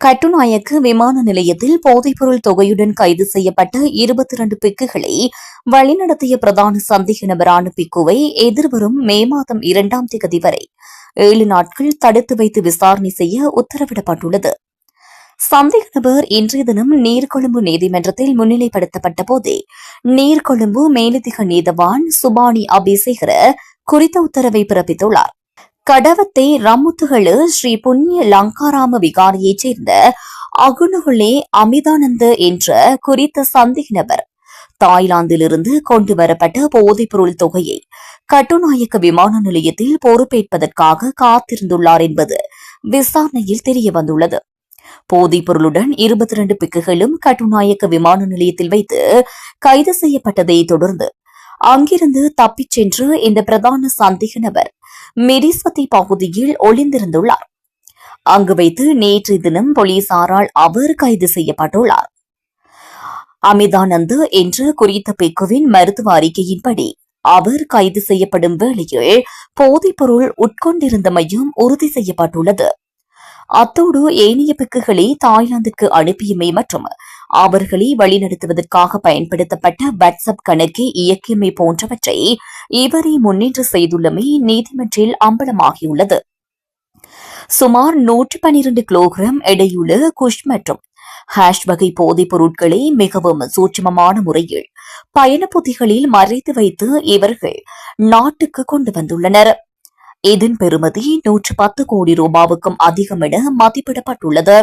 கட்டுநாயக்க விமான நிலையத்தில் போதைப்பொருள் தொகையுடன் கைது செய்யப்பட்ட 22 பிக்குகளை வழிநடத்திய பிரதான சந்தேக நபரான பிக்குவை எதிர்வரும் மே மாதம் 2ஆம் தேதி வரை 7 நாட்கள் தடுத்து வைத்து விசாரணை செய்ய உத்தரவிடப்பட்டுள்ளது. சந்தேக நபர் இன்றைய தினம் நீர்கொழும்பு நீதிமன்றத்தில் முன்னிலைப்படுத்தப்பட்ட போதே நீர்கொழும்பு மேலதிக நீதவான் சுபானி அபிசேகர குறித்த உத்தரவை பிறப்பித்துள்ளார். கடவத்தை ரம்முத்துகளு ஸ்ரீ புண்ணிய லங்காராம விகாரியைச் சேர்ந்த அகுணுகுலே அமிதானந்த என்ற குறித்த சந்தேக நபர் தாய்லாந்திலிருந்து கொண்டு வரப்பட்ட போதைப்பொருள் தொகையை கட்டுநாயக்க விமான நிலையத்தில் பொறுப்பேற்பதற்காக காத்திருந்துள்ளார் என்பது விசாரணையில் தெரியவந்துள்ளது. போதைப்பொருளுடன் 22 பிக்குகளும் கட்டுநாயக்க விமான நிலையத்தில் வைத்து கைது செய்யப்பட்டதை தொடர்ந்து அங்கிருந்து தப்பிச் சென்று இந்த பிரதான சந்தேக நபர் மிரிஸ்வதி பகுதியில் ஒளிந்திருந்துள்ளார். அங்கு வைத்து நேற்றைய தினம் போலீசாரால் அவர் கைது செய்யப்பட்டுள்ளார். அமிதானந்த் என்ற குறித்த பிக்குவின் மருத்துவ அறிக்கையின்படி அவர் கைது செய்யப்படும் வேளையில் போதைப்பொருள் உட்கொண்டிருந்தமையும் உறுதி செய்யப்பட்டுள்ளது. அத்தோடு ஏனைய பிக்குகளை தாய்லாந்திற்கு அனுப்பியமை மற்றும் அவர்களை வழிநடத்துவதற்காக பயன்படுத்தப்பட்ட வாட்ஸ்அப் கணக்கை இயக்கியமை போன்றவற்றை இவரை முன்னின்று செய்துள்ளமை நீதிமன்றில் அம்பலமாகியுள்ளது. சுமார் 112 கிலோகிராம் எடையுள்ள குஷ் மற்றும் ஹாஷ் வகை போதைப் பொருட்களை மிகவும் சூட்சமமான முறையில் பயணப்பொதிகளில் மறைத்து வைத்து இவர்கள் நாட்டுக்கு கொண்டு வந்துள்ளனர். இதன் பெறுமதி 110 கோடி ரூபாவுக்கும் அதிகம் என மதிப்பிடப்பட்டுள்ளது.